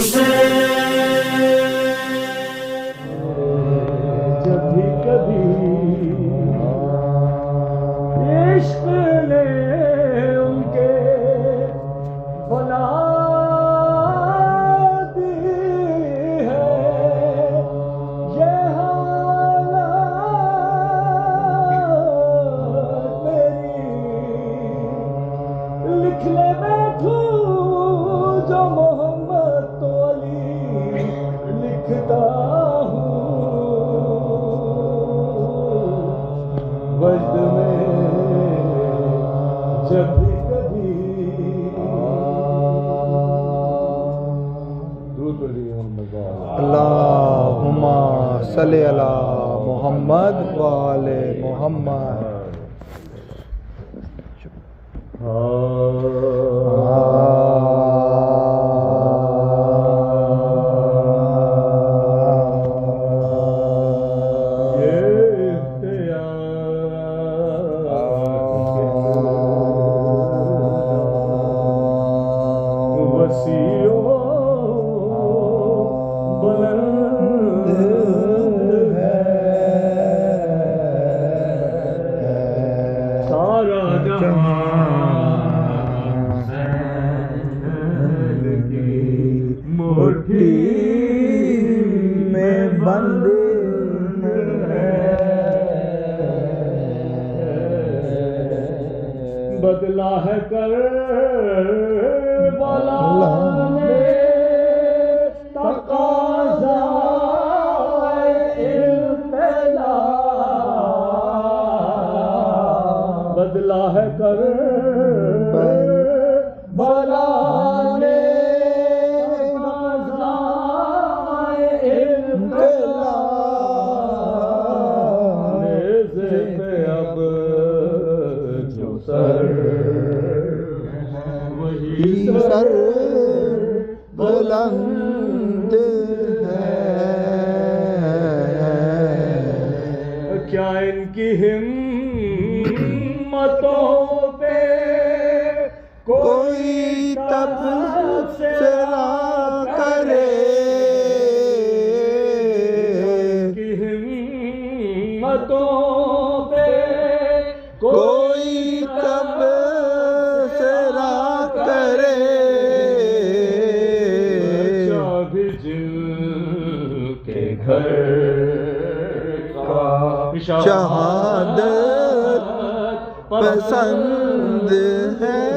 جب بھی کبھی عشق نے ان کے بلا دی ہے، یہ حالات میری لکھ لے بیٹھوں جو محمد تو علی لکھتا ہوں، وجد میں جب بھی کبھی اللہم صلی علی محمد وآل محمد. میں بند بدلا ہے کربلا نے تقاضا ابتلا، بدلا ہے کربلا نے تقاضا ابتلا، نیزے پہ اب جو سر وہی سر بلند ہے، کیا ان کی ہمتوں پہ کوئی تبصرہ کرے، کی ہمتوں پہ کوئی تبصرہ کرے، بھی جن کے گھر کا شہادت پسند ہے،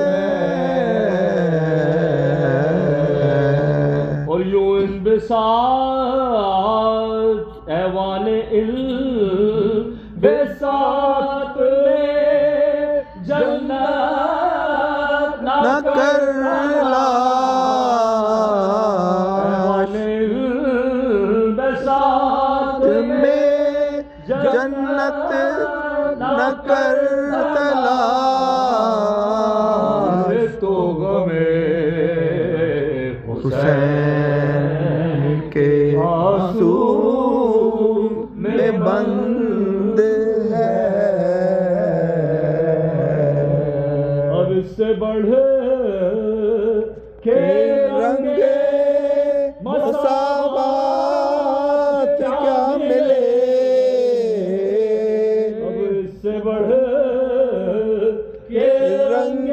اور یوں انبساط ایوان البساط میں جنت نہ کر لا، ایوان البساط میں جنت نہ کر تلا، تو غمِ حسین کے آنسو میں بند ہے، اب اس سے بڑھ کے رنگ مساوات کیا ملے، اب اس سے بڑھ کے رنگ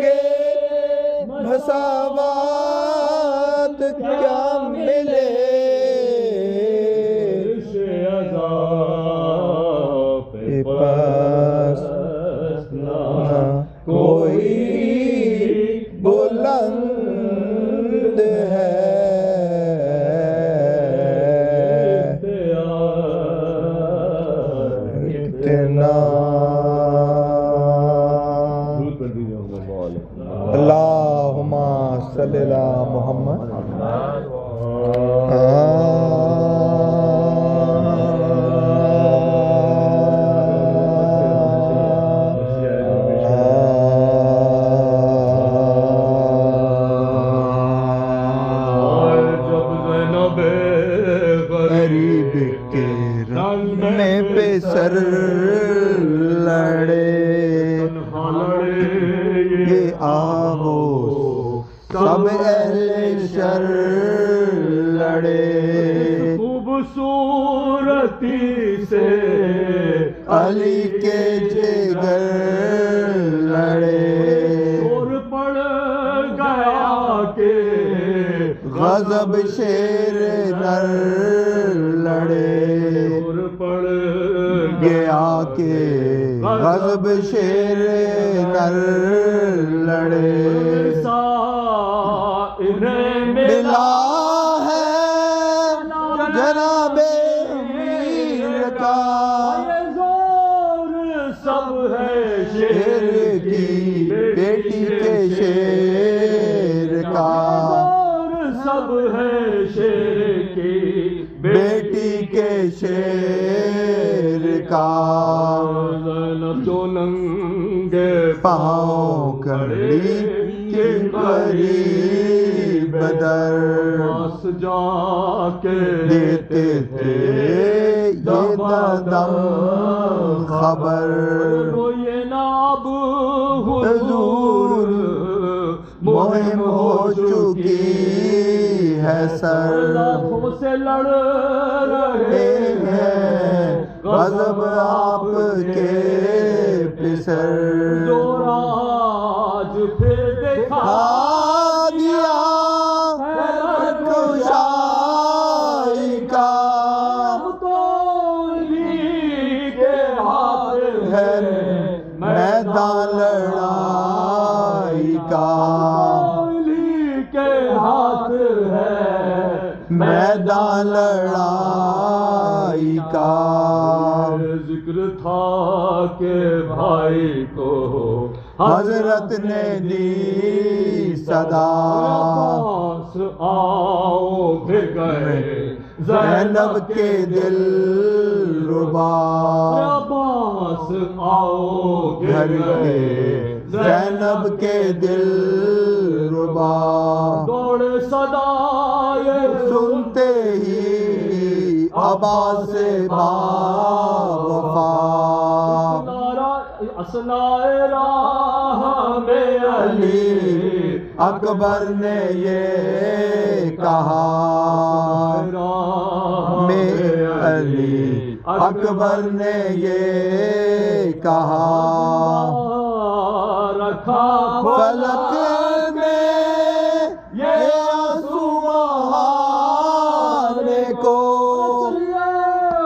مساوات کیا ملے، پاس نہ کوئی بلند ہے، اتنا اللہم صلی علی محمد. غریب کے رنگ میں پہ سر لڑے، یہ آغوش سب اہل شر لڑے خوبصورتی سے علی کے جگر لڑے اور پڑ گیا کہ غضب شیر نر لڑے اور پڑ گیا کہ غضب شیر نر لڑے ملا ہے جناب امیر کا زور سب ہے شیر کی بیٹی کے شیر کا زور سب ہے شیر کی بیٹی کے شیر کا زینب جو ننگے پاؤں کھڑی کے قریب در پاس جا کے دیتے تھے یہ دم خبر روئے ناب حضور مہم ہو چکی ہے سر لاکھوں سے لڑ رہے ہیں غضب آپ کے پسر جو راج پھر دکھا دیا کشائی کا تو انہی کے ہاتھ ہے میدان لڑائی کا انہی کے ہاتھ ہے میدان لڑائی کا ذکر تھا کہ بھائی کو حضرت نے دی صدا پاس آؤ پھر گئے زینب کے دل ربا پاس آؤ گھر گئے زینب کے دل ربا دوڑ صدائے سنتے ہی ابا سے باوفا اسنائے راہ میں علی اکبر نے یہ کہا میں علی اکبر نے یہ کہا رکھا فلک میں یہ آنسو بہانے کو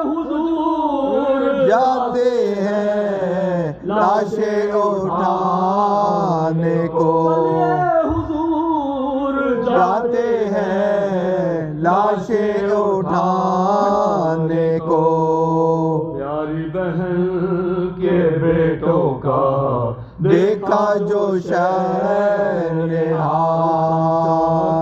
حضور جاتے ہیں لاشیں اٹھانے کو حضور جاتے ہیں لاشیں اٹھانے کو پیاری بہن کے بیٹوں کا دیکھا جو شہنہار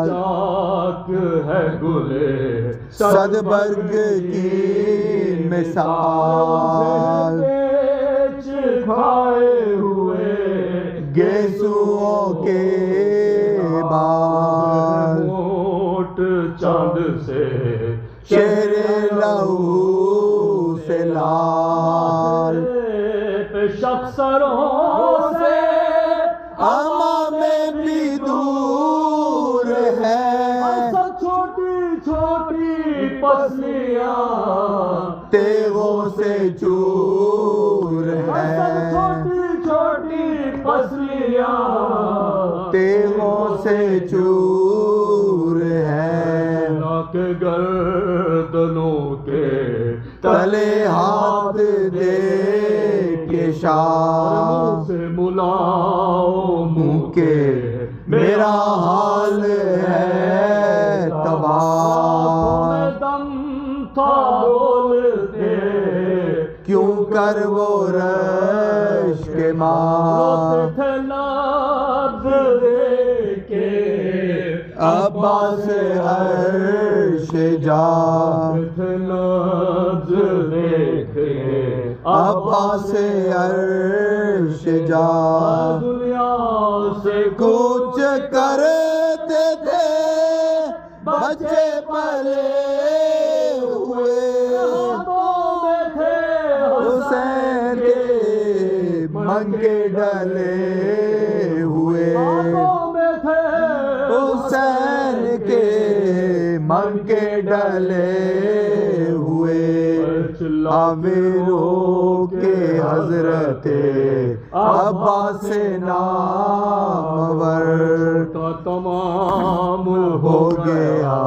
چاک ہے گلے صد برگ کی مثال کھائے ہوئے گیسوؤں کے بال موٹ چاند سے شیر لہو سے لال شخصروں سے امام بھی دور ہے سب چھوٹی چھوٹی پسلیاں تیغوں سے چور سب ہے چھوٹی چھوٹی پسلیاں تیغوں سے چور ہے کے گردنوں کے تلے ہاتھ دے کے شاہ سے ملاؤ منہ کے میرا حال ہے تباہ دم تھا بولتے کیوں کر وہ رش کے ماں تھے لفظ دے کے عباس عرش جا تھے لفظ دیکھے عباس عرش جا دنیا سے کچھ کرتے تھے بچے پلے ہوئے حسین کے منگے ڈلے ہوئے حسین کے منگے چلے ہوئے عامروں کے حضرت عباس نامور کا تمام ہو گیا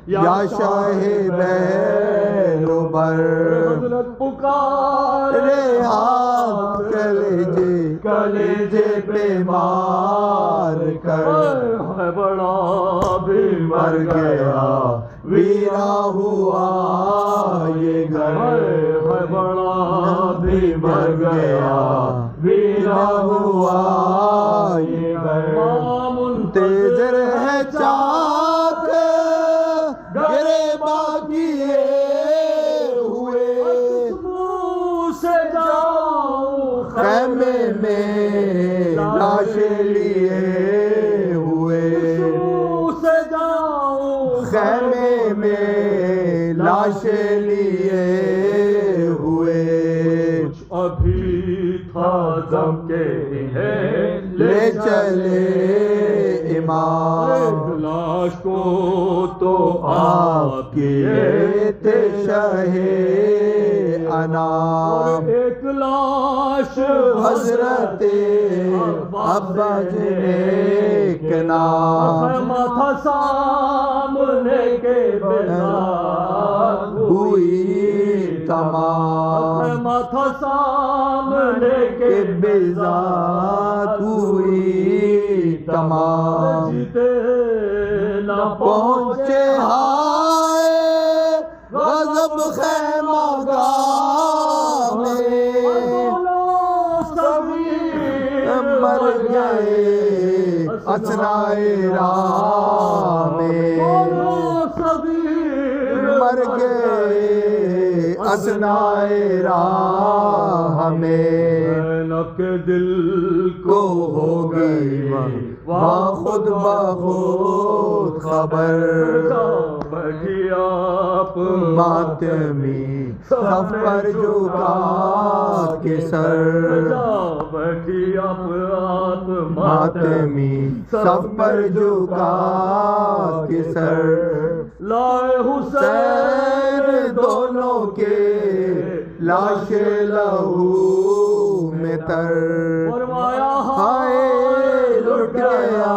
یا شاہ بیل و بر حضرت پکارے ہاتھ کلیجے پہ مار کر ہے بڑا بھی مر گیا ویرا ہوا یہ گھر ہے بڑا بھی مر گیا ویرا ہوا یہ گھر منتظر ہے چاک گرے باقی ہوئے سے جاؤ خیمے میں لاشیں لیے ہوئے سے جاؤ خیمے میں لاشیں لیے ہوئے ابھی تھا دم کے ہے لے چلے امام لاش کو تو آپ کیے تھے شاہ انام ایک لاش حضرت عباس نیک نام ماتھا سامنے کے بیدار ہوئی تمام ماتھا سامنے کے کہ بیزاد ہوئی تمام جیتے نہ پہنچے ہائے غضب خیمہ گاہ میں مر گئے اثنائے راہ میں مر گئے اثنائے راہ میں کے دل کو ہو گئی وہاں خود بخود خبر بیٹھی آپ ماتمی صف پر جھکا کے سر بیٹھی آپ ماتمی صف پر جھکا کے سر لائے حسین دونوں کے لاش لہو میں تر فرمایا ہائے لٹ گیا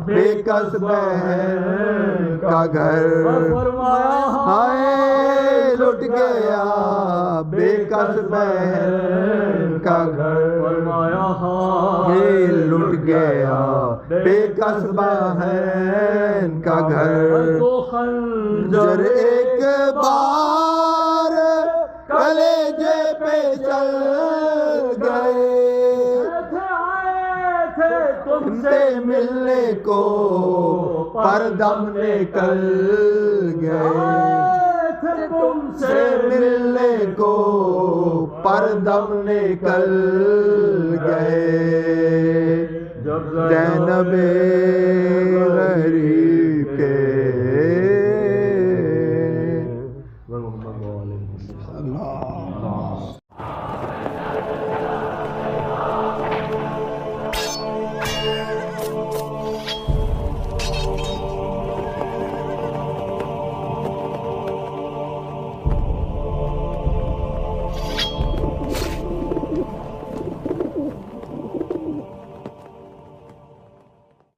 بے کس بہن کا گھر فرمایا ہائے لٹ گیا بے کس بہن کا گھر فرمایا یہ لٹ گیا بے کس بہن کا گھر تو خنجر جر ایک بار کلیجے پہ چل گئے آئے تھے تم تم سے ملنے کو پر دم نکل گئے تھے تم سے ملنے کو پر دم نکل گئے جب زینب